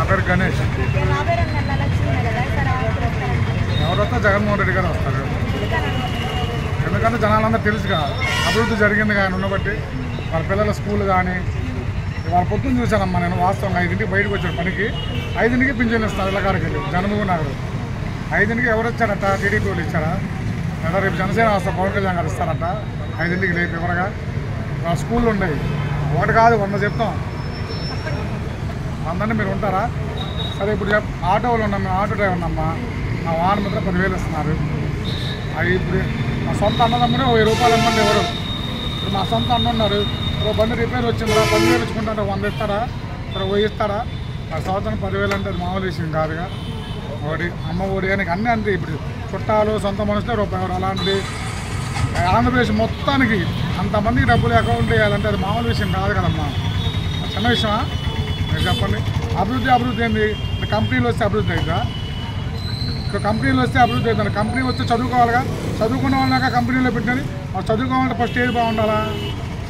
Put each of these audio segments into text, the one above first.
పేరు గణేష్. ఎవరు వస్తే జగన్మోహన్ రెడ్డి గారు వస్తారు. ఎందుకంటే జనాలందరూ తెలుసుగా అభివృద్ధి జరిగింది కానీ ఉన్నబట్టి వాళ్ళ పిల్లల స్కూల్ కానీ వాళ్ళ పొద్దున్న చూశానమ్మా నేను వాస్తవంగా 5ంటికి బయటకు వచ్చాను పనికి 5ంటికి పింఛన్ ఇస్తారు ఇళ్ళకాడికి వెళ్ళి జనభూమి నగరు 5ంటికి ఎవరు వచ్చారట టీడీపీ వాళ్ళు ఇచ్చారా లేదా రేపు జనసేన వస్తారు పవన్ కళ్యాణ్ గారు ఇస్తారట 5ంటికి లేపు ఎవరగా స్కూళ్ళు ఉండేవి ఒకటి కాదు 100 చెప్తాం అందరినీ మీరు ఉంటారా సరే ఇప్పుడు ఆటో వాళ్ళు ఉన్నాం మేము ఆటో డ్రైవర్ ఉన్నామ్మా మా వాహనం మీద 10,000 ఇస్తున్నారు అవి ఇప్పుడు మా సొంత అన్నదమ్ముడే 1000 రూపాయలు ఇమ్మంటే ఎవరు ఇప్పుడు మా సొంత అన్న ఉన్నారు ఇప్పుడు బండి రిపేర్ వచ్చిందా 10,000 ఇచ్చుకుంటారా 100 ఇస్తారా సరే 1000 ఇస్తారా ఆ సంవత్సరం 10,000 అంటే అది మామూలు విషయం కాదుగా ఒకటి అమ్మ ఒడి అని అన్నీ అంతే ఇప్పుడు చుట్టాలు సొంత మనుషులే రూపాయలు అలాంటిది ఆంధ్రప్రదేశ్ మొత్తానికి అంతమందికి డబ్బులు అకౌంట్ వేయాలంటే అది మామూలు విషయం కాదు కదమ్మా చిన్న విషయమా మీరు చెప్పండి అభివృద్ధి ఏంది కంపెనీలు వస్తే అభివృద్ధి అవుతుందా ఇప్పుడు కంపెనీలు వస్తే అభివృద్ధి అవుతుంది కంపెనీ వస్తే చదువుకోవాలిగా చదువుకున్న వాళ్ళగా కంపెనీలో పెట్టినది వాళ్ళు చదువుకోవాలంటే ఫస్ట్ ఏది బాగుండాలా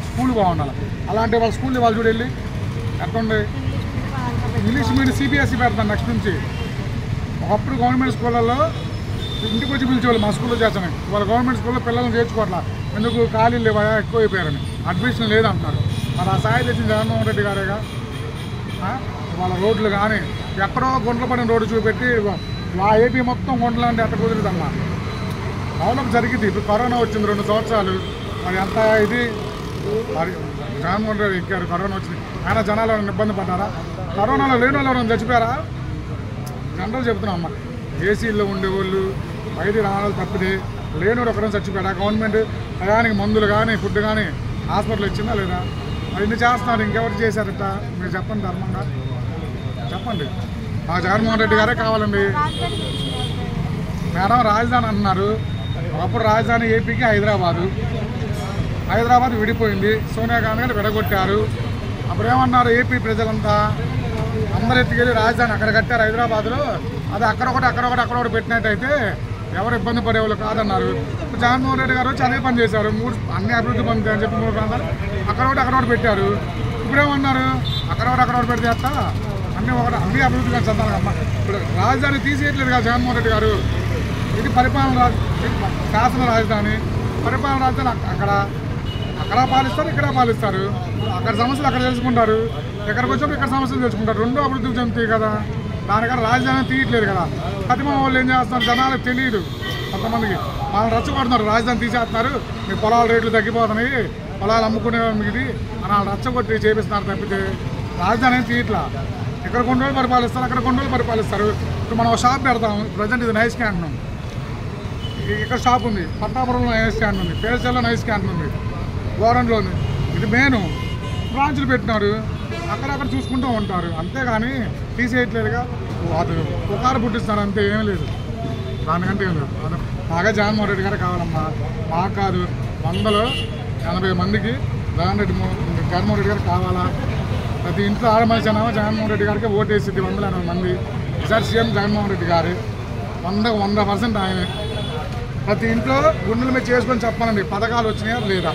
స్కూల్ బాగుండాలి అలాంటి వాళ్ళ స్కూల్ వాళ్ళు చూడు వెళ్ళి ఎట్లుండే ఇంగ్లీష్ మీడియం సిబిఎస్ఈ పెడతాను నెక్స్ట్ నుంచి ఒకప్పుడు గవర్నమెంట్ స్కూళ్ళల్లో ఇంటికి వచ్చి పిలిచేవాళ్ళు మా స్కూల్లో చేస్తాను వాళ్ళ గవర్నమెంట్ స్కూల్లో పిల్లల్ని చేర్చుకోవట్లా ఎందుకు ఖాళీలు లేవా ఎక్కువ అయిపోయారని అడ్మిషన్ లేదంటున్నారు మరి ఆ సాయం తెచ్చిన జగన్మోహన్ రెడ్డి గారేగా వాళ్ళ రోడ్లు కానీ ఎక్కడో గుంటలు పడిన రోడ్డు చూపెట్టి ఆ ఏపీ మొత్తం గుంటలు అంటే ఎట్ట కుదిరిదమ్మా డెవలప్ జరిగింది ఇప్పుడు కరోనా వచ్చింది 2 సంవత్సరాలు మరి అంత ఇది మరి జగన్మోహన్ రెడ్డి ఎక్కారు కరోనా వచ్చింది ఆయన జనాలు ఇబ్బంది పడ్డారా కరోనాలో లేని వాళ్ళు ఎవరైనా చచ్చిపోయారా జనరల్ చెప్తున్నాం అమ్మ ఏసీల్లో ఉండేవాళ్ళు బయట రావాలి తప్పితే లేనివాడు ఒకరైనా చచ్చిపోయాడా గవర్నమెంట్ టయానికి మందులు కానీ ఫుడ్ కానీ హాస్పిటల్ ఇచ్చిందా లేదా మరి ఇన్ని చేస్తున్నారు ఇంకెవరు చేశారట మీరు చెప్పండి ధర్మంగా చెప్పండి మా జగన్మోహన్ రెడ్డి గారే కావాలండి మేడం రాజధాని అంటున్నారు ఒకప్పుడు రాజధాని ఏపీకి హైదరాబాద్ విడిపోయింది సోనియా గాంధీ గారు విడగొట్టారు అప్పుడు ఏమన్నారు ఏపీ ప్రజలంతా అందరు ఎత్తుకెళ్ళి రాజధాని అక్కడ కట్టారు హైదరాబాద్లో అది అక్కడొకటి పెట్టినట్టయితే ఎవరు ఇబ్బంది పడేవాళ్ళు కాదన్నారు జగన్మోహన్ రెడ్డి గారు వచ్చి అదే పని చేశారు అన్ని అభివృద్ధి పని అని చెప్పి 3 ప్రాంతాలు అక్కడొకటి పెట్టారు ఇప్పుడేమన్నారు అక్కడొకటి పెడితే అత్త అన్ని అభివృద్ధి కానీ చెందాలి అమ్మ ఇప్పుడు రాజధాని తీసేయట్లేదు కదా జగన్మోహన్ రెడ్డి గారు ఇది పరిపాలన శాసన రాజధాని పరిపాలన రాజధాని అక్కడ పాలిస్తారు ఇక్కడ పాలిస్తారు అక్కడ సమస్యలు అక్కడ తెలుసుకుంటారు ఎక్కడికి వచ్చినప్పుడు ఇక్కడ సమస్యలు తెలుసుకుంటారు 2 అభివృద్ధి చెందుతాయి కదా దానికన్నా రాజధాని తీయట్లేదు కదా ప్రతిమ వాళ్ళు ఏం చేస్తున్నారు జనాలకు తెలియదు కొంతమందికి వాళ్ళని రచ్చగొడుతున్నారు రాజధాని తీసేస్తున్నారు మీ పొలాల రేట్లు తగ్గిపోతున్నాయి పొలాలు అమ్ముకునే ఇది అని వాళ్ళు రచ్చగొట్టి చేపిస్తున్నారు తప్పితే రాజధాని తీయట్లా ఇక్కడ కొన్ని రోజులు పరిపాలిస్తారు అక్కడ కొన్ని రోజులు పరిపాలిస్తారు ఇప్పుడు మనం షాప్ పెడతాం ప్రజెంట్ ఇది నైస్ క్యాంటీన్ ఉంది ఇక్కడ షాప్ ఉంది పట్టాపురంలో నైస్ క్యాంటీన్ ఉంది పేరుచెల్లో నైస్ క్యాంటీన్ ఉంది గోరంలో ఉంది ఇది మెయిన్ బ్రాంచ్లు పెట్టినారు అక్కడక్కడ చూసుకుంటూ ఉంటారు అంతేగాని తీసేయట్లేదుగా అది పుకారు పుట్టిస్తున్నారు అంతే ఏం లేదు దానికంటే ఏం లేదు బాగా జగన్మోహన్ రెడ్డి గారే కావాలమ్మా మాకు కాదు 180 మందికి జగన్మోహన్ రెడ్డి గారు కావాలా ప్రతి ఇంట్లో ఆడమనిషి అన్నా జగన్మోహన్ రెడ్డి గారికి ఓటేసింది 180 మంది ఈసారి సీఎం జగన్మోహన్ రెడ్డి గారు 100% ఆయనే ప్రతి ఇంట్లో గుండెల మీద చేసుకొని చెప్పాలండి పథకాలు వచ్చినాయా లేదా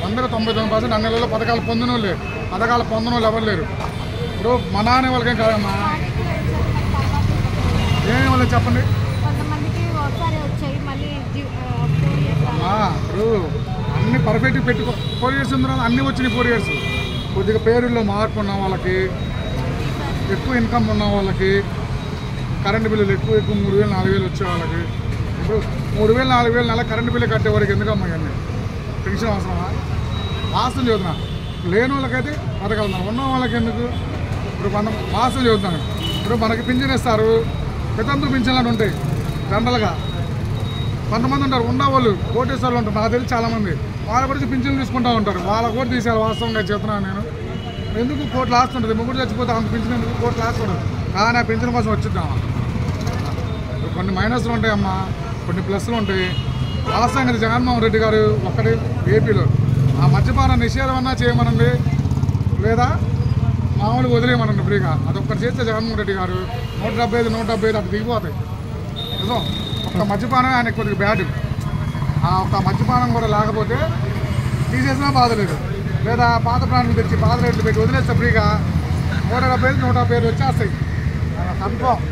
99% అన్ని నెలల్లో పథకాలు పొందిన వాళ్ళు లేరు పథకాలు పొందిన వాళ్ళు ఎవరు లేరు ఇప్పుడు మా నాన్న వాళ్ళకేం కాదమ్మా ఏమేమి వాళ్ళకి చెప్పండి ఇప్పుడు అన్ని పర్ఫెక్ట్గా పెట్టుకో 4 years ఉంది అన్నీ వచ్చినాయి 4 years కొద్దిగా పేరుల్లో మార్పు ఉన్న వాళ్ళకి ఎక్కువ ఇన్కమ్ ఉన్న వాళ్ళకి కరెంటు బిల్లులు ఎక్కువ 3,000 4,000 వచ్చే వాళ్ళకి ఇప్పుడు 3,000 4,000 నెల కరెంటు బిల్లు కట్టేవారికి ఎందుకమ్మా ఇవన్నీ పెన్షన్ అవసరమా వాస్తులు చదువుతున్నా లేని వాళ్ళకైతే పథకాలు ఉన్న వాళ్ళకి ఎందుకు ఇప్పుడు మనం వాస్తులు చదువుతున్నాను ఇప్పుడు మనకి పింఛన్ ఇస్తారు వితంతు పింఛన్లు ఉంటాయి జనరల్గా కొంతమంది ఉంటారు ఉన్నవాళ్ళు కోటేశ్వర్లు ఉంటారు నాకు తెలిసి చాలామంది వాళ్ళ గురించి పింఛన్లు తీసుకుంటూ ఉంటారు వాళ్ళ కోటి తీసేయాలి వాస్తవంగా చెప్తున్నాను నేను ఎందుకు కోట్లు ఆస్తుంటుంది ముగ్గురు చచ్చిపోతే అంత పింఛన్ ఎందుకు కోట్లు ఆస్తుంటుంది కానీ ఆ పింఛన్ కోసం వచ్చిద్దామా కొన్ని మైనస్లు ఉంటాయమ్మా కొన్ని ప్లస్లు ఉంటాయి వాస్తవంగా జగన్మోహన్ రెడ్డి గారు ఒక్కటి ఏపీలో ఆ మద్యపాన నిషేధం అన్నా చేయమనండి లేదా మామూలుగా వదిలేయమనండి ఫ్రీగా అదొక్కటి చేస్తే జగన్మోహన్ రెడ్డి గారు 175 అటు దిగిపోతాయి నిజం ఒక్క మద్యపానం ఆయనకు కొద్దిగా బ్యాడ్ ఆ ఒక్క మద్యపానం కూడా లేకపోతే తీసేసినా బాధలేదు లేదా పాత ప్రాణులు తెచ్చి పాత రేట్లు పెట్టి వదిలేస్తే ఫ్రీగా 170 150 వచ్చేస్తాయి కన్ఫర్మ్